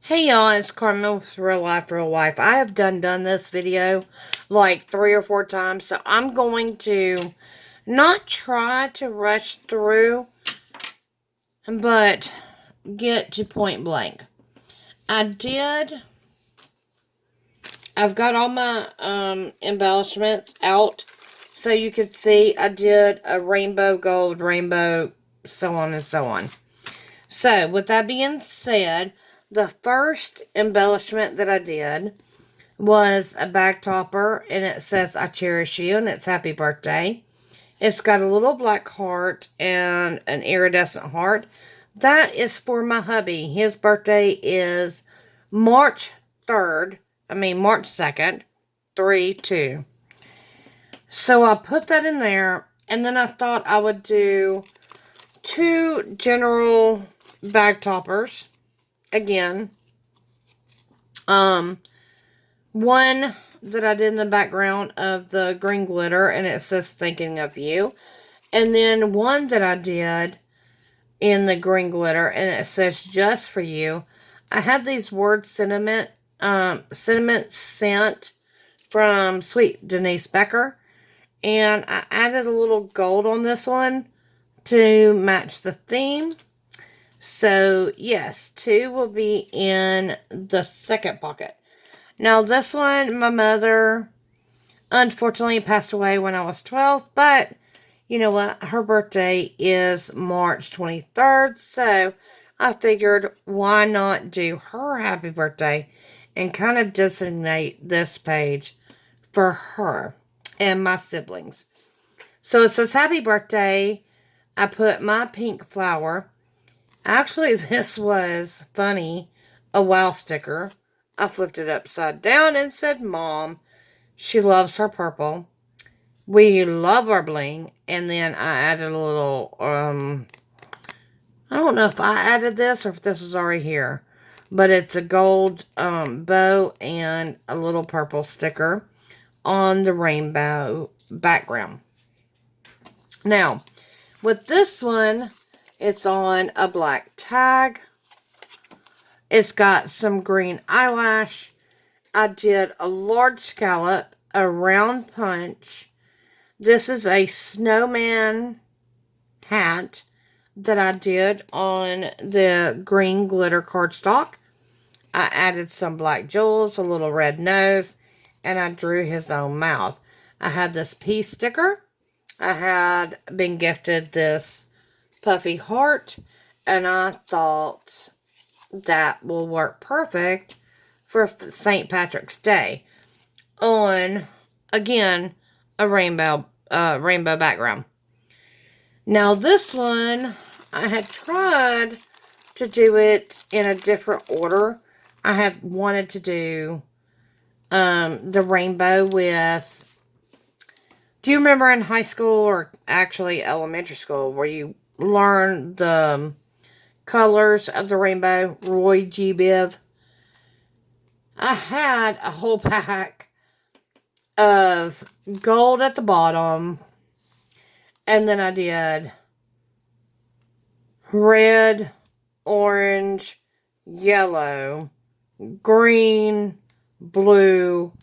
Hey y'all, it's Carmen with Real Life, Real Wife. I have done this video like 3 or 4 times, so I'm going to not try to rush through, but get to point blank. I've got all my embellishments out so you could see I did a rainbow, gold, rainbow, so on and so on. So, with that being said, the first embellishment that I did was a bag topper, and it says I cherish you, and it's happy birthday. It's got a little black heart and an iridescent heart. That is for my hubby. His birthday is March 2nd, 3-2. So I put that in there, and then I thought I would do 2 general bag toppers again. One that I did in the background of the green glitter, and it says thinking of you. And then one that I did in the green glitter, and it says just for you. I had these word cinnamon scent from Sweet Denise Becker, and I added a little gold on this one to match the theme. So yes, 2 will be in the second pocket. Now, this one, my mother unfortunately passed away when I was 12, but you know what? Her birthday is March 23rd, so I figured why not do her happy birthday and kind of designate this page for her and my siblings. So it says happy birthday. I put my pink flower. Actually, this was funny, a wow sticker. I flipped it upside down and said, Mom, she loves her purple. We love our bling. And then I added a little, I don't know if I added this or if this was already here. But it's a gold bow and a little purple sticker on the rainbow background. Now, with this one, it's on a black tag. It's got some green eyelash. I did a large scallop, a round punch. This is a snowman hat that I did on the green glitter cardstock. I added some black jewels, a little red nose, and I drew his own mouth. I had this peace sticker. I had been gifted this puffy heart, and I thought that will work perfect for St. Patrick's Day on, again, a rainbow background. Now this one, I had tried to do it in a different order. I had wanted to do the rainbow with, do you remember in high school or actually elementary school where you learn the colors of the rainbow, Roy G. Biv? I had a whole pack of gold at the bottom, and then I did red, orange, yellow, green, blue,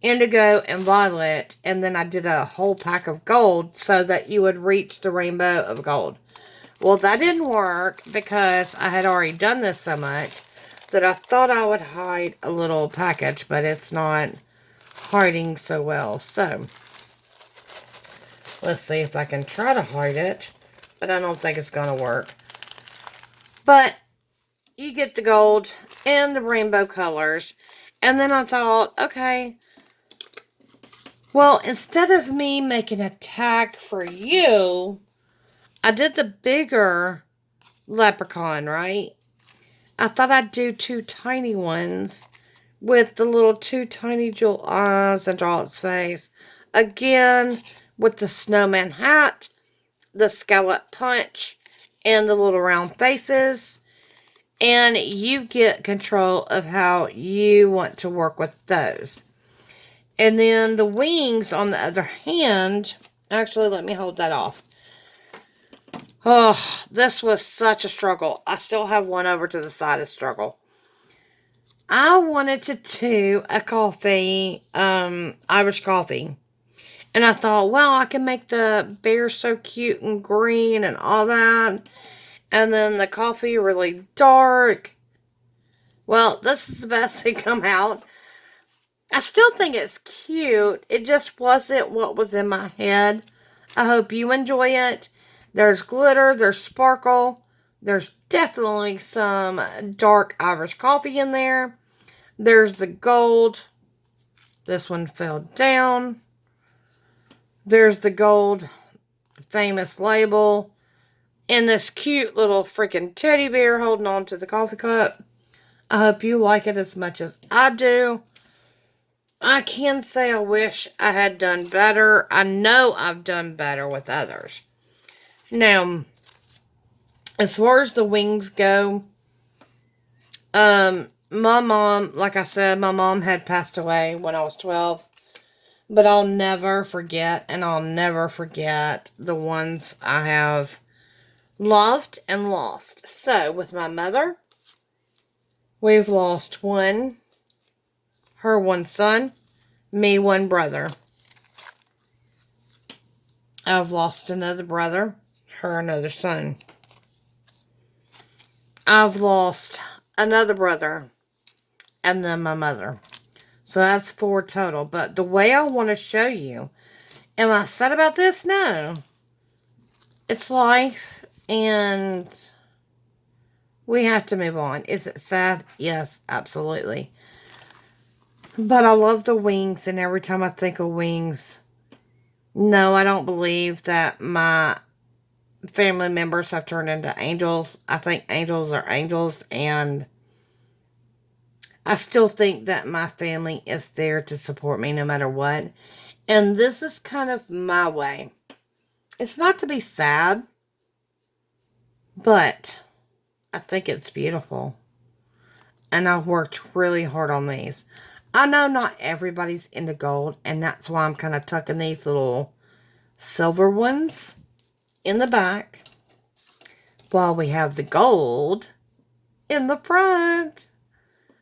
indigo, and violet, and then I did a whole pack of gold so that you would reach the rainbow of gold. Well, that didn't work because I had already done this so much that I thought I would hide a little package, but it's not hiding so well. So, let's see if I can try to hide it, but I don't think it's going to work. But you get the gold and the rainbow colors, and then I thought, okay, well, instead of me making a tag for you, I did the bigger leprechaun, right? I thought I'd do 2 tiny ones with the little 2 tiny jewel eyes and draw its face. Again, with the snowman hat, the scallop punch, and the little round faces. And you get control of how you want to work with those. And then the wings, on the other hand, actually, let me hold that off. Oh, this was such a struggle. I still have one over to the side of struggle. I wanted to do a coffee, Irish coffee. And I thought, well, I can make the bear so cute and green and all that. And then the coffee really dark. Well, this is the best they come out. I still think it's cute. It just wasn't what was in my head. I hope you enjoy it. There's glitter, there's sparkle, there's definitely some dark Irish coffee in there. There's the gold. This one fell down. There's the gold famous label. And this cute little freaking teddy bear holding on to the coffee cup. I hope you like it as much as I do. I can say I wish I had done better. I know I've done better with others. Now, as far as the wings go, my mom, like I said, my mom had passed away when I was 12. But I'll never forget, and I'll never forget the ones I have loved and lost. So, with my mother, we've lost one, her one son, me one brother. I've lost another brother, her another son. I've lost another brother, and then my mother. So that's 4 total. But the way I want to show you, am I sad about this? No. It's life, and we have to move on. Is it sad? Yes, absolutely. But I love the wings, and every time I think of wings, no, I don't believe that my family members have turned into angels. I think angels are angels, and I still think that my family is there to support me no matter what. And this is kind of my way. It's not to be sad, but I think it's beautiful. And I've worked really hard on these. I know not everybody's into gold, and that's why I'm kind of tucking these little silver ones in the back while we have the gold in the front.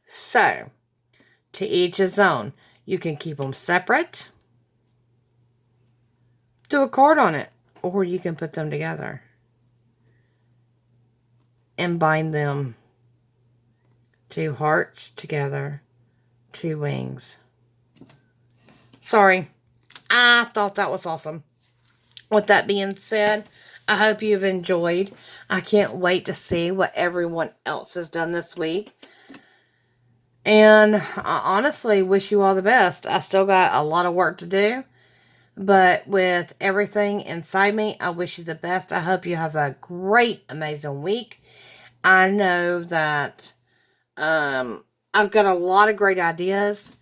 So, to each his own. You can keep them separate, do a card on it, or you can put them together and bind them. 2 hearts together, 2 wings. Sorry, I thought that was awesome. With that being said, I hope you've enjoyed. I can't wait to see what everyone else has done this week. And I honestly wish you all the best. I still got a lot of work to do. But with everything inside me, I wish you the best. I hope you have a great, amazing week. I know that I've got a lot of great ideas.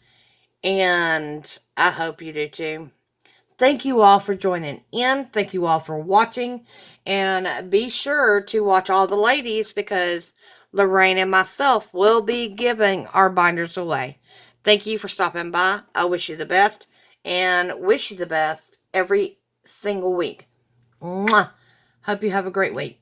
And I hope you do too. Thank you all for joining in. Thank you all for watching. And be sure to watch all the ladies, because Lorraine and myself will be giving our binders away. Thank you for stopping by. I wish you the best, and wish you the best every single week. Mwah. Hope you have a great week.